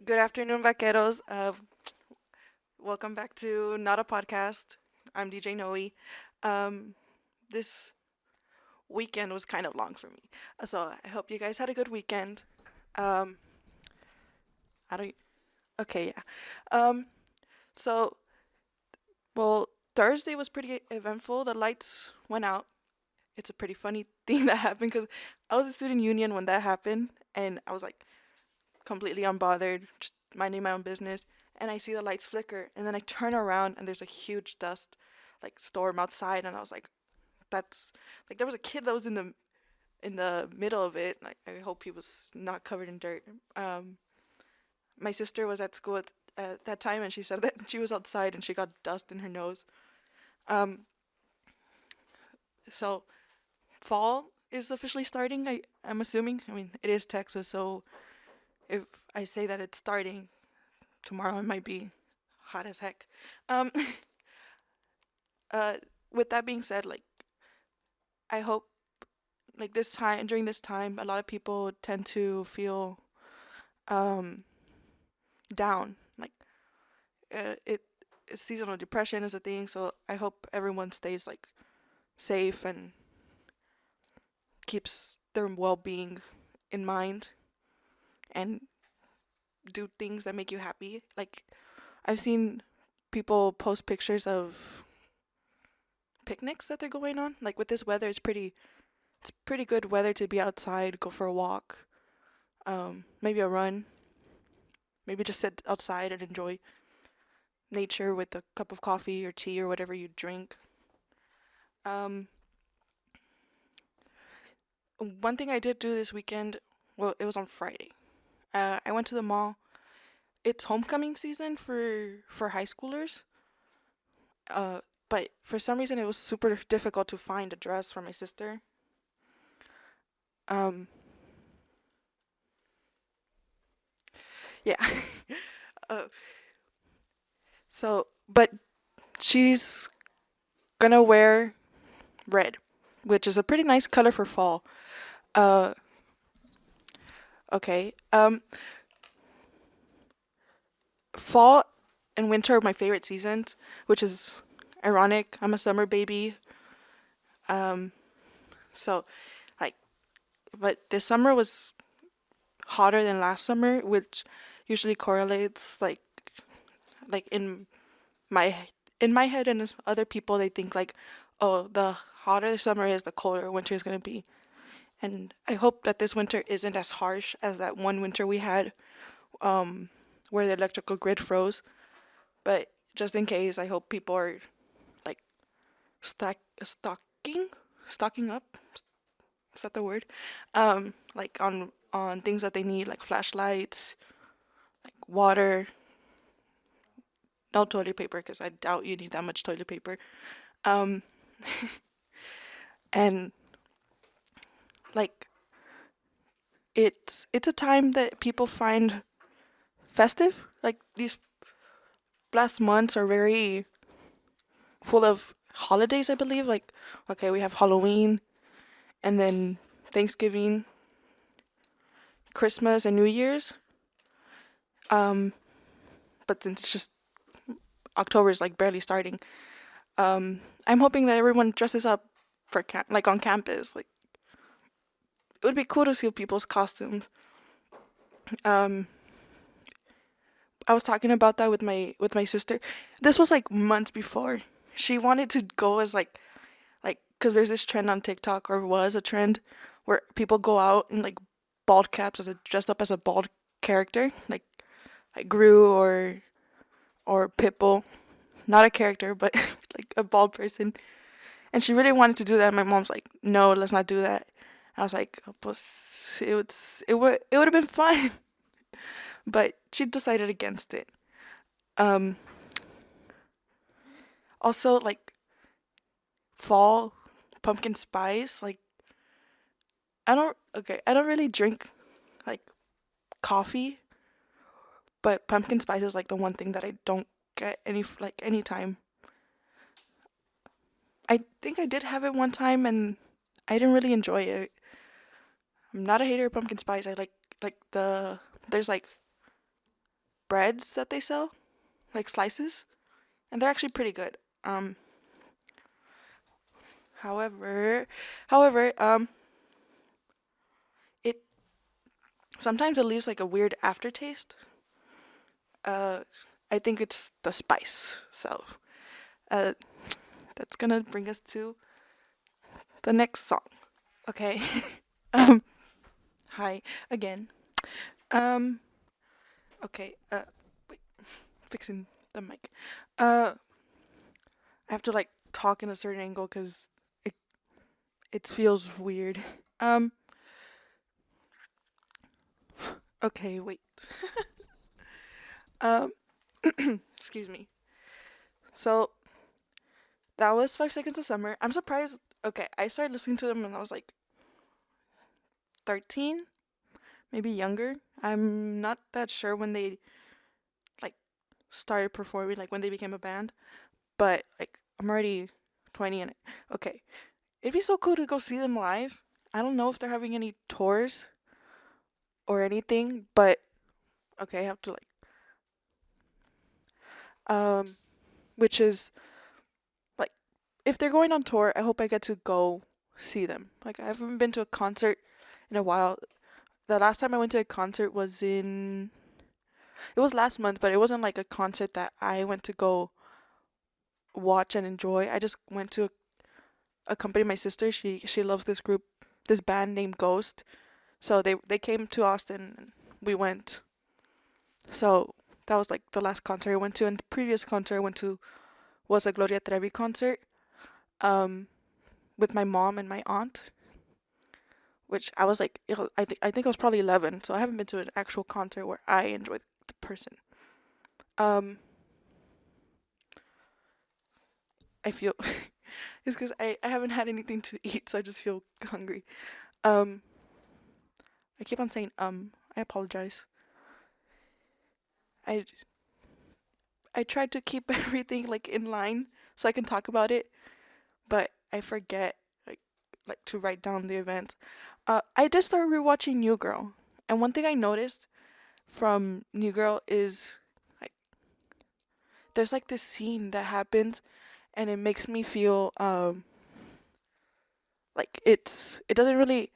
Good afternoon, vaqueros. Welcome back to Not a Podcast. I'm DJ Noe. Um, this weekend was kind of long for me, so I hope you guys had a good weekend. Um, I don't. Okay, yeah. Um, so well, Thursday was pretty eventful. The lights went out. It's a pretty funny thing that happened because I was a student union when that happened, and I was like completely unbothered, just minding my own business. And I see the lights flicker, and then I turn around, and there's a huge dust, like storm outside, and I was like, "That's like there was a kid that was in the middle of it. Like I hope he was not covered in dirt." My sister was at school at that time, and she said that she was outside and she got dust in her nose. Um, so fall is officially starting. I'm assuming. I mean, it is Texas, so if I say that it's starting, tomorrow it might be hot as heck. Um, uh, with that being said, like I hope like this time during this time, a lot of people tend to feel um down. Like it seasonal depression is a thing, so I hope everyone stays like safe and keeps their well-being in mind and do things that make you happy. Like I've seen people post pictures of picnics that they're going on. Like with this weather, it's pretty good weather to be outside, go for a walk, maybe a run, maybe just sit outside and enjoy nature with a cup of coffee or tea or whatever you drink. Um, One thing I did do this weekend, well, it was on Friday. I went to the mall. It's homecoming season for high schoolers. Uh, but for some reason, it was super difficult to find a dress for my sister. Um, yeah. uh, but she's gonna wear red, which is a pretty nice color for fall. Uh, okay. Fall and winter are my favorite seasons, which is ironic. I'm a summer baby. Um, so like, but this summer was hotter than last summer, which usually correlates like my in my head and other people they think like, oh, the hotter the summer is, the colder winter is gonna be. And I hope that this winter isn't as harsh as that one winter we had, um, where the electrical grid froze. But just in case, I hope people are like stocking stocking up. Is that the word? Like on things that they need, like flashlights, like water, no toilet paper, because I doubt you need that much toilet paper. Um, and like it's a time that people find festive. Like these last months are very full of holidays, I believe. Like okay, we have Halloween and then Thanksgiving, Christmas, and New Year's. Um, but since it's just October is like barely starting, I'm hoping that everyone dresses up for like on campus. Like it would be cool to see people's costumes. Um, I was talking about that with my sister. This was like months before. She wanted to go as like because there's this trend on TikTok, or was a trend, where people go out in like bald caps as a dressed up as a bald character, like Gru or Pitbull, not a character, but like a bald person. And she really wanted to do that. My mom's like, no, let's not do that. I was like, pues, it would have been fun, but she decided against it. Um, Also like fall pumpkin spice. Like I don't really drink like coffee, but pumpkin spice is like the one thing that I don't get anytime. I think I did have it one time and I didn't really enjoy it. I'm not a hater of pumpkin spice. I like the there's like breads that they sell, like slices, and they're actually pretty good. However, however, it sometimes it leaves like a weird aftertaste. Uh, I think it's the spice. So, uh, that's gonna bring us to the next song. Okay. um, hi again. Um, okay. Wait, fixing the mic. Uh, I have to like talk in a certain angle because it it feels weird. Um, okay, wait. Um, excuse me. So that was 5 Seconds of Summer. I'm surprised. Okay, I started listening to them when I was like 13, maybe younger. I'm not that sure when they like started performing, like when they became a band. But like I'm already 20 and okay, it'd be so cool to go see them live. I don't know if they're having any tours or anything, but okay, I have to like um which is like if they're going on tour, I hope I get to go see them. Like I haven't been to a concert in a while. The last time I went to a concert was in it was last month, but it wasn't like a concert that I went to go watch and enjoy. I just went to accompany my sister. She loves this group, this band named Ghost. So they came to Austin and we went. So that was like the last concert I went to, and the previous concert I went to was a Gloria Trevi concert. Um, with my mom and my aunt, which I was like, I think I was probably 11, so I haven't been to an actual concert where I enjoyed the person. Um, I feel it's because I haven't had anything to eat, so I just feel hungry. Um, I keep on saying I apologize. I I tried to keep everything like in line so I can talk about it, but I forget like to write down the events. I just started rewatching New Girl, and one thing I noticed from New Girl is like there's like this scene that happens, and it makes me feel like it doesn't really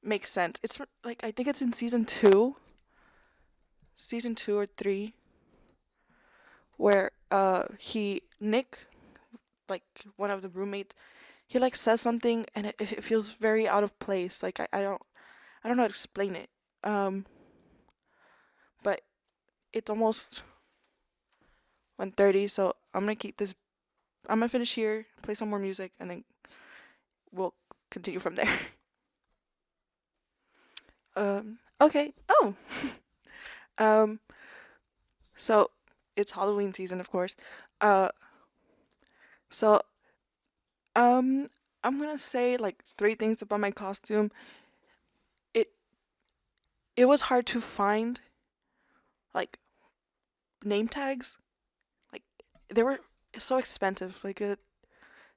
make sense. It's like I think it's in season two or three, where he Nick, like one of the roommates, he like says something and it feels very out of place. Like I don't know how to explain it. Um, but it's almost 1:30, so I'm gonna keep this. I'm gonna finish here, play some more music, and then we'll continue from there. Okay. Oh. Um. So it's Halloween season, of course. Uh. So um, I'm gonna say like three things about my costume. It it was hard to find like name tags. Like they were so expensive. Like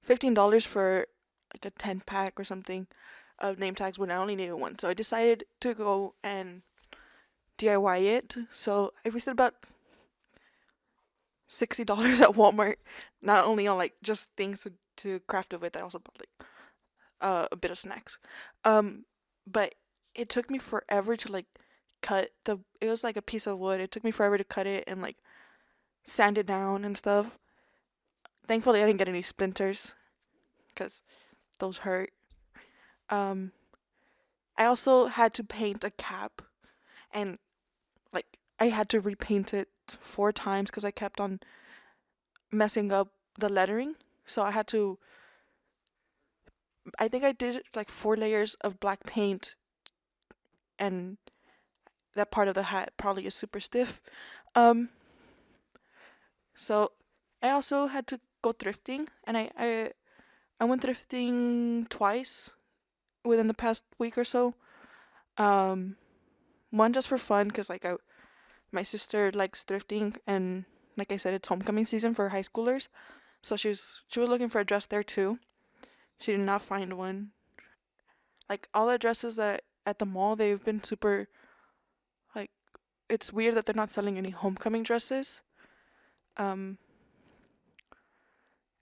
$15 for like a 10 pack or something of name tags when I only needed one. So I decided to go and DIY it. So I wasted about $60 at Walmart, not only on like just things to craft it with. I also bought like a bit of snacks. Um, but it took me forever to like cut the. It was like a piece of wood. It took me forever to cut it and like sand it down and stuff. Thankfully, I didn't get any splinters because those hurt. Um, I also had to paint a cap, and like I had to repaint it 4 times because I kept on messing up the lettering. So I had to. I think I did like 4 layers of black paint, and that part of the hat probably is super stiff. Um, so I also had to go thrifting, and I went thrifting twice within the past week or so. Um, one just for fun, cause like my sister likes thrifting, and like I said, it's homecoming season for high schoolers, so she was looking for a dress there too. She did not find one. Like all the dresses that at the mall, they've been super like it's weird that they're not selling any homecoming dresses. Um,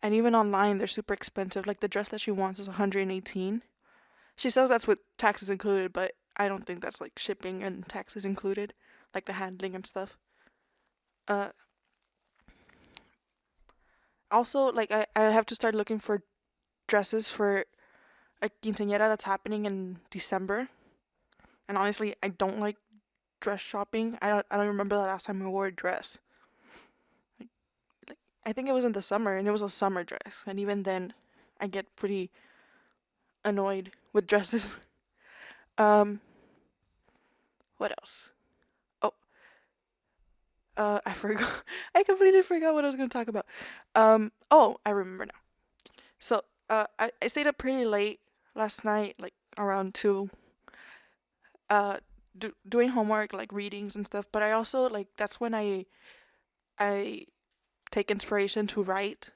and even online, they're super expensive. Like the dress that she wants is 118. She says that's with taxes included, but I don't think that's like shipping and taxes included, like the handling and stuff. Uh, Also, like I have to start looking for dresses for a quinceañera that's happening in December. And honestly, I don't like dress shopping. I don't remember the last time I wore a dress. Like, like I think it was in the summer, and it was a summer dress. And even then, I get pretty annoyed with dresses. Um, what else? Oh, I forgot. I completely forgot what I was gonna talk about. Oh, I remember now. So, I stayed up pretty late last night, like around 2, uh, doing homework, like readings and stuff. But I also like that's when I take inspiration to write,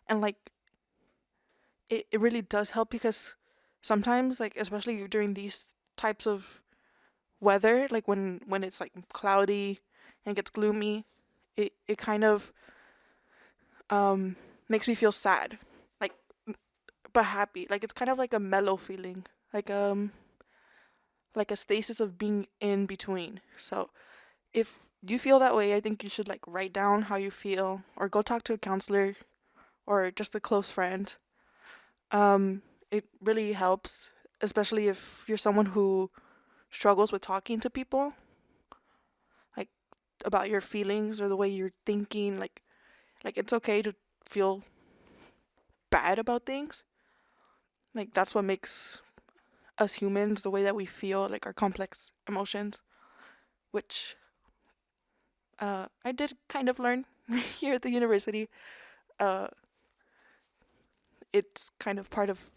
and like it really does help because sometimes, like especially during these types of weather, like when it's like cloudy and gets gloomy, it kind of um makes me feel sad, like but happy. Like it's kind of like a mellow feeling, like like a stasis of being in between. So if you feel that way, I think you should like write down how you feel or go talk to a counselor or just a close friend. It really helps, especially if you're someone who struggles with talking to people, like about your feelings or the way you're thinking. Like it's okay to feel bad about things. Like that's what makes us humans the way that we feel, like our complex emotions, which I did kind of learn here at the university. Uh, it's kind of part of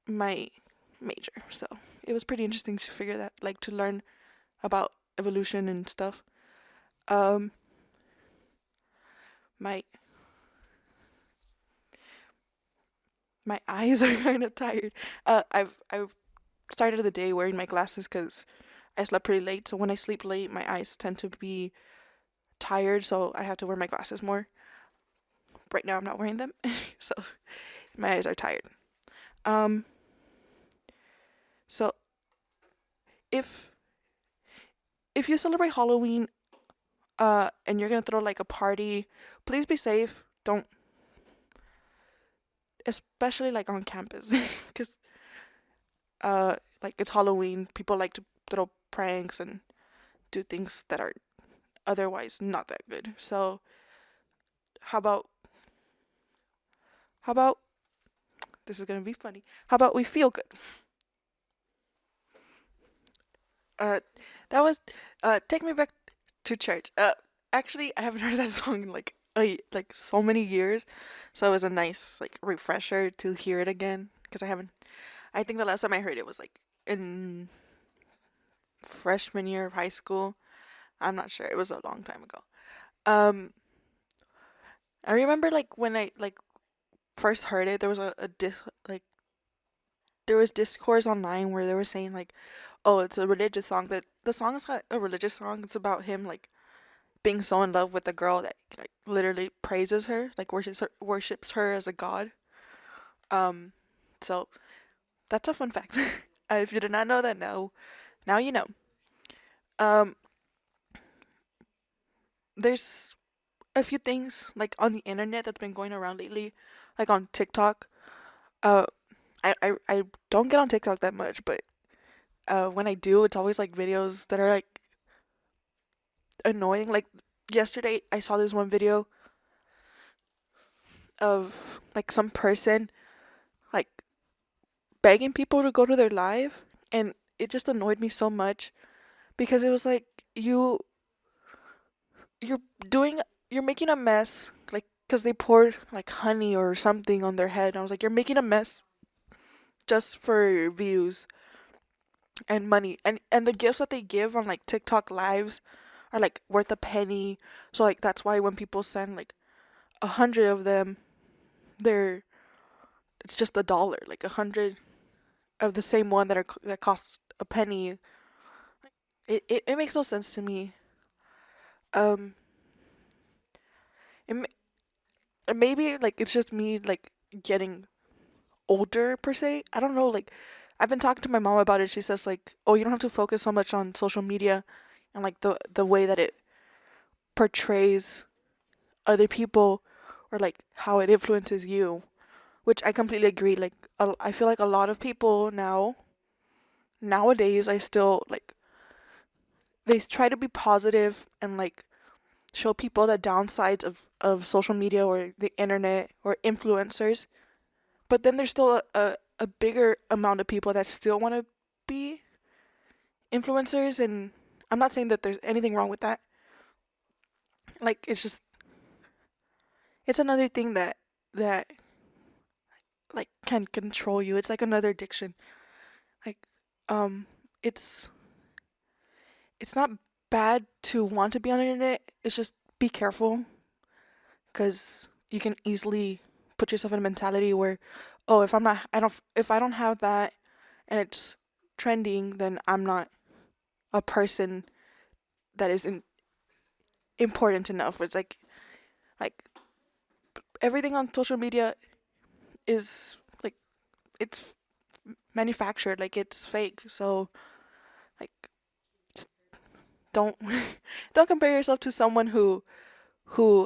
my major. So it was pretty interesting to figure that, like to learn about evolution and stuff. Um, my my eyes are kind of tired. I've started the day wearing my glasses because I slept pretty late. So when I sleep late, my eyes tend to be tired. So I have to wear my glasses more. Right now, I'm not wearing them, so my eyes are tired. Um, so if if you celebrate Halloween, and you're gonna throw like a party, please be safe. Don't, especially like on campus, because like it's Halloween. People like to throw pranks and do things that are otherwise not that good. So how about how about this is gonna be funny. How about we feel good? Uh, that was take me back to church. Actually, I haven't heard that song in like so many years, so it was a nice like refresher to hear it again because I haven't. I think the last time I heard it was like in freshman year of high school. I'm not sure. It was a long time ago. Um, I remember like when I like first heard it, there was like there was discourse online where they were saying like, oh, it's a religious song, but the song is not a religious song. It's about him like being so in love with a girl that like literally praises her, like worships her as a god. Um, so that's a fun fact. If you did not know that, now you know. Um, there's a few things like on the internet that's been going around lately, like on TikTok. Uh, I don't get on TikTok that much, but when I do, it's always like videos that are like annoying. Like yesterday, I saw this one video of like some person like begging people to go to their live, and it just annoyed me so much because it was like you're doing you're making a mess like because they poured like honey or something on their head. I was like, you're making a mess just for views and money, and the gifts that they give on like TikTok lives are like worth a penny. So like that's why when people send like 100 of them, they're it's just $1. Like 100 of the same one that costs a penny It makes no sense to me. Um, it, maybe like it's just me like getting older per se. I don't know. Like I've been talking to my mom about it. She says like, oh, you don't have to focus so much on social media and like the way that it portrays other people or like how it influences you, which I completely agree. Like I feel like a lot of people nowadays, I still like they try to be positive and like show people the downsides of social media or the internet or influencers. But then there's still a bigger amount of people that still want to be influencers. And I'm not saying that there's anything wrong with that. Like, it's just, it's another thing that like can control you. It's like another addiction. Like, um, it's, it's not bad to want to be on the internet. It's just be careful because you can easily put yourself in a mentality where, oh, if I'm not, I don't, if I don't have that and it's trending, then I'm not a person that isn't important enough. It's like everything on social media is like it's manufactured, like it's fake. So like don't don't compare yourself to someone who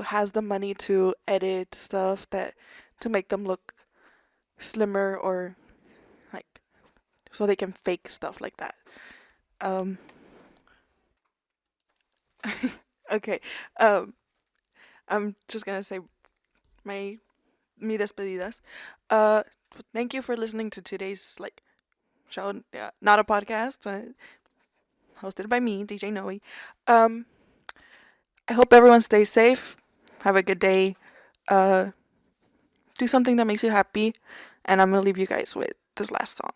has the money to edit stuff that to make them look slimmer or like so they can fake stuff like that. Um okay. Um I'm just gonna say my mi despedidas. Uh thank you for listening to today's like show, not a podcast, hosted by me, DJ Noe. Um I hope everyone stays safe. Have a good day. Uh do something that makes you happy, and I'm gonna leave you guys with this last song.